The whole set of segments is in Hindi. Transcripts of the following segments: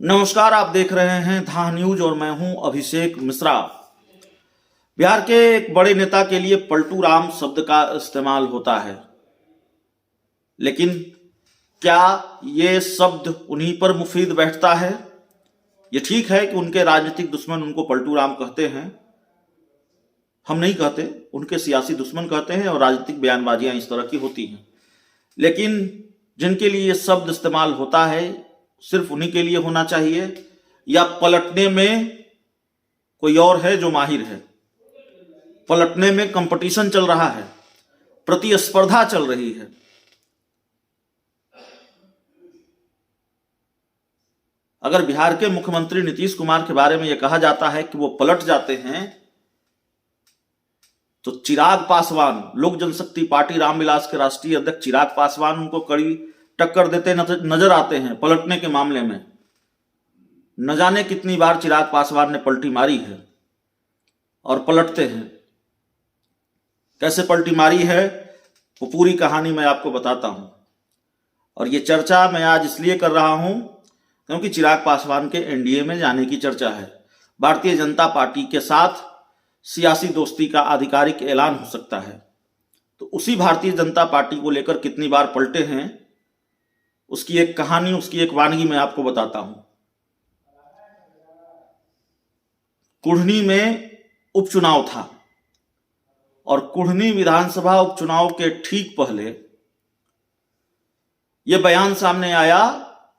नमस्कार, आप देख रहे हैं धा न्यूज और मैं हूं अभिषेक मिश्रा। बिहार के एक बड़े नेता के लिए पलटू राम शब्द का इस्तेमाल होता है, लेकिन क्या ये शब्द उन्हीं पर मुफीद बैठता है? ये ठीक है कि उनके राजनीतिक दुश्मन उनको पलटू राम कहते हैं, हम नहीं कहते, उनके सियासी दुश्मन कहते हैं और राजनीतिक बयानबाजियां इस तरह की होती हैं। लेकिन जिनके लिए ये शब्द इस्तेमाल होता है सिर्फ उन्हीं के लिए होना चाहिए, या पलटने में कोई और है जो माहिर है? पलटने में कंपटीशन चल रहा है, प्रतिस्पर्धा चल रही है। अगर बिहार के मुख्यमंत्री नीतीश कुमार के बारे में यह कहा जाता है कि वो पलट जाते हैं, तो चिराग पासवान, लोक जनशक्ति पार्टी रामविलास के राष्ट्रीय अध्यक्ष चिराग पासवान उनको कड़ी टक्कर देते नजर आते हैं पलटने के मामले में। न जाने कितनी बार चिराग पासवान ने पलटी मारी है और पलटते हैं। कैसे पलटी मारी है वो पूरी कहानी मैं आपको बताता हूं। और ये चर्चा मैं आज इसलिए कर रहा हूं क्योंकि चिराग पासवान के एनडीए में जाने की चर्चा है। भारतीय जनता पार्टी के साथ सियासी दोस्ती का आधिकारिक ऐलान हो सकता है। तो उसी भारतीय जनता पार्टी को लेकर कितनी बार पलटे हैं, उसकी एक कहानी, उसकी एक वानगी मैं आपको बताता हूं। कुढ़नी में उपचुनाव था और कुढ़नी विधानसभा उपचुनाव के ठीक पहले यह बयान सामने आया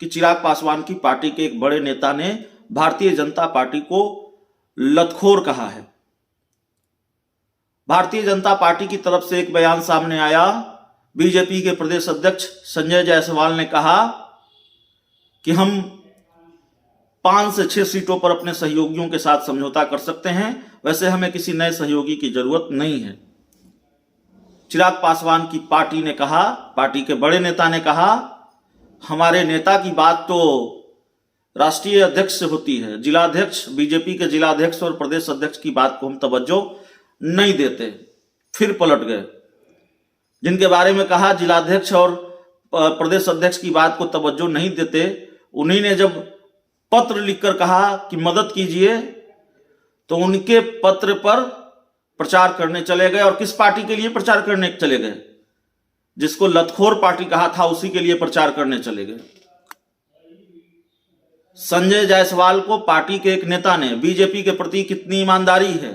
कि चिराग पासवान की पार्टी के एक बड़े नेता ने भारतीय जनता पार्टी को लतखोर कहा है। भारतीय जनता पार्टी की तरफ से एक बयान सामने आया। बीजेपी के प्रदेश अध्यक्ष संजय जायसवाल ने कहा कि हम 5 से 6 सीटों पर अपने सहयोगियों के साथ समझौता कर सकते हैं, वैसे हमें किसी नए सहयोगी की जरूरत नहीं है। चिराग पासवान की पार्टी ने कहा, पार्टी के बड़े नेता ने कहा, हमारे नेता की बात तो राष्ट्रीय अध्यक्ष से होती है, जिलाध्यक्ष, बीजेपी के जिलाध्यक्ष और प्रदेश अध्यक्ष की बात को हम तवज्जो नहीं देते। फिर पलट गए। जिनके बारे में कहा जिलाध्यक्ष और प्रदेश अध्यक्ष की बात को तवज्जो नहीं देते, उन्हीं ने जब पत्र लिखकर कहा कि मदद कीजिए, तो उनके पत्र पर प्रचार करने चले गए। और किस पार्टी के लिए प्रचार करने चले गए? जिसको लतखोर पार्टी कहा था उसी के लिए प्रचार करने चले गए। संजय जायसवाल को पार्टी के एक नेता ने बीजेपी के प्रति कितनी ईमानदारी है,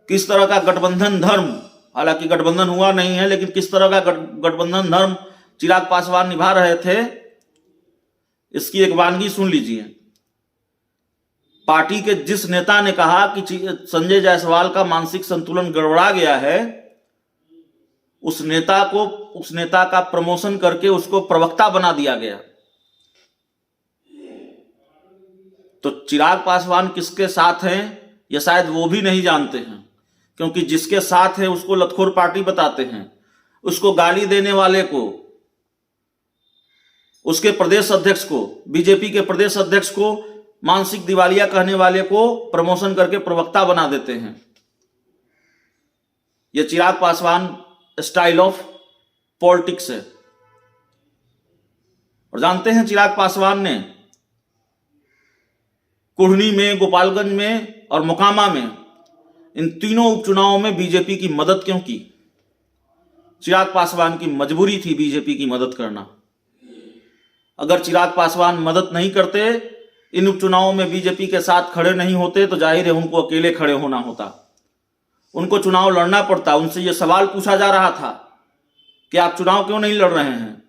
किस तरह का गठबंधन धर्म, हालांकि गठबंधन हुआ नहीं है, लेकिन किस तरह का गठबंधन धर्म चिराग पासवान निभा रहे थे, इसकी एक वानगी सुन लीजिए। पार्टी के जिस नेता ने कहा कि संजय जायसवाल का मानसिक संतुलन गड़बड़ा गया है, उस नेता का प्रमोशन करके उसको प्रवक्ता बना दिया गया। तो चिराग पासवान किसके साथ हैं यह शायद वो भी नहीं जानते हैं, क्योंकि जिसके साथ है उसको लतखोर पार्टी बताते हैं। उसको गाली देने वाले को, उसके प्रदेश अध्यक्ष को, बीजेपी के प्रदेश अध्यक्ष को मानसिक दिवालिया कहने वाले को प्रमोशन करके प्रवक्ता बना देते हैं। यह Chirag Paswan style of politics है। और जानते हैं चिराग पासवान ने कुढ़नी में, गोपालगंज में और मोकामा में, इन तीनों उपचुनावों में बीजेपी की मदद क्यों की? चिराग पासवान की मजबूरी थी बीजेपी की मदद करना। अगर चिराग पासवान मदद नहीं करते, इन उपचुनावों में बीजेपी के साथ खड़े नहीं होते, तो जाहिर है उनको अकेले खड़े होना होता, उनको चुनाव लड़ना पड़ता। उनसे यह सवाल पूछा जा रहा था कि आप चुनाव क्यों नहीं लड़ रहे हैं,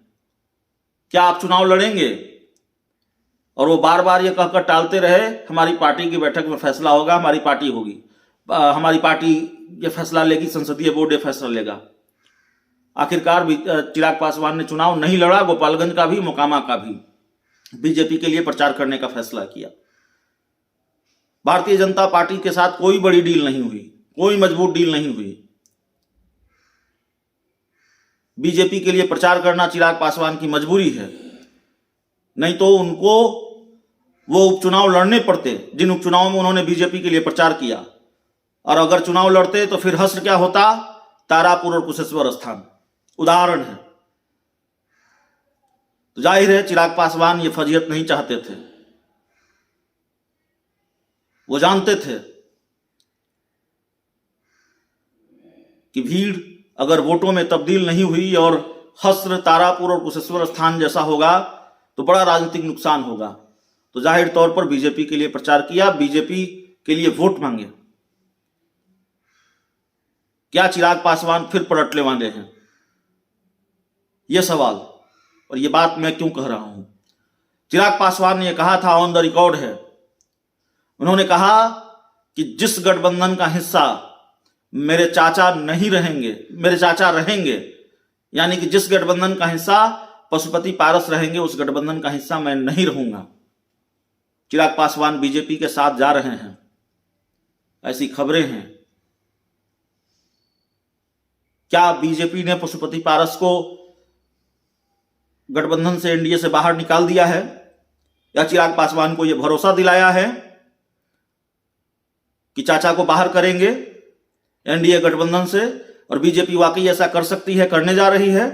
क्या आप चुनाव लड़ेंगे? और वो बार बार ये कहकर टालते रहे, हमारी पार्टी की बैठक में फैसला होगा, हमारी पार्टी होगी, हमारी पार्टी ये फैसला लेगी, संसदीय बोर्ड ये फैसला लेगा। आखिरकार चिराग पासवान ने चुनाव नहीं लड़ा, गोपालगंज का भी, मोकामा का भी। बीजेपी के लिए प्रचार करने का फैसला किया। भारतीय जनता पार्टी के साथ कोई बड़ी डील नहीं हुई, कोई मजबूत डील नहीं हुई। बीजेपी के लिए प्रचार करना चिराग पासवान की मजबूरी है, नहीं तो उनको वो उपचुनाव लड़ने पड़ते जिन उपचुनावों में उन्होंने बीजेपी के लिए प्रचार किया। और अगर चुनाव लड़ते तो फिर हश्र क्या होता? तारापुर और कुशेश्वर स्थान उदाहरण है। तो जाहिर है चिराग पासवान ये फजीहत नहीं चाहते थे। वो जानते थे कि भीड़ अगर वोटों में तब्दील नहीं हुई और हस्र, तारापुर और कुशेश्वर स्थान जैसा होगा तो बड़ा राजनीतिक नुकसान होगा। तो जाहिर तौर पर बीजेपी के लिए प्रचार किया, बीजेपी के लिए वोट मांगे। क्या चिराग पासवान फिर पलटने वाले हैं? यह सवाल और यह बात मैं क्यों कह रहा हूं? चिराग पासवान ने यह कहा था, ऑन द रिकॉर्ड है, उन्होंने कहा कि जिस गठबंधन का हिस्सा मेरे चाचा नहीं रहेंगे, मेरे चाचा रहेंगे, यानी कि जिस गठबंधन का हिस्सा पशुपति पारस रहेंगे उस गठबंधन का हिस्सा मैं नहीं रहूंगा। चिराग पासवान बीजेपी के साथ जा रहे हैं, ऐसी खबरें हैं। क्या बीजेपी ने पशुपति पारस को गठबंधन से, एनडीए से बाहर निकाल दिया है, या चिराग पासवान को यह भरोसा दिलाया है कि चाचा को बाहर करेंगे एनडीए गठबंधन से, और बीजेपी वाकई ऐसा कर सकती है, करने जा रही है?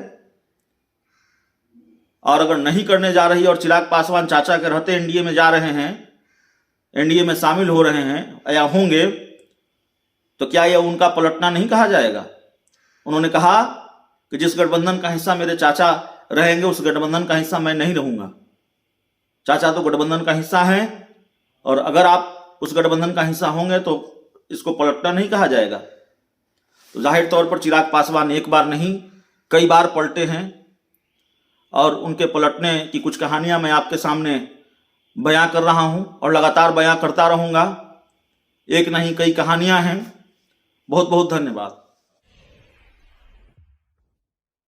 और अगर नहीं करने जा रही और चिराग पासवान चाचा के रहते एनडीए में जा रहे हैं, एनडीए में शामिल हो रहे हैं या होंगे, तो क्या यह उनका पलटना नहीं कहा जाएगा? उन्होंने कहा कि जिस गठबंधन का हिस्सा मेरे चाचा रहेंगे उस गठबंधन का हिस्सा मैं नहीं रहूंगा। चाचा तो गठबंधन का हिस्सा हैं, और अगर आप उस गठबंधन का हिस्सा होंगे तो इसको पलटना नहीं कहा जाएगा। तो जाहिर तौर पर चिराग पासवान एक बार नहीं कई बार पलटे हैं, और उनके पलटने की कुछ कहानियां मैं आपके सामने बयां कर रहा हूं और लगातार बयां करता रहूंगा। एक नहीं कई कहानियां हैं। बहुत बहुत धन्यवाद।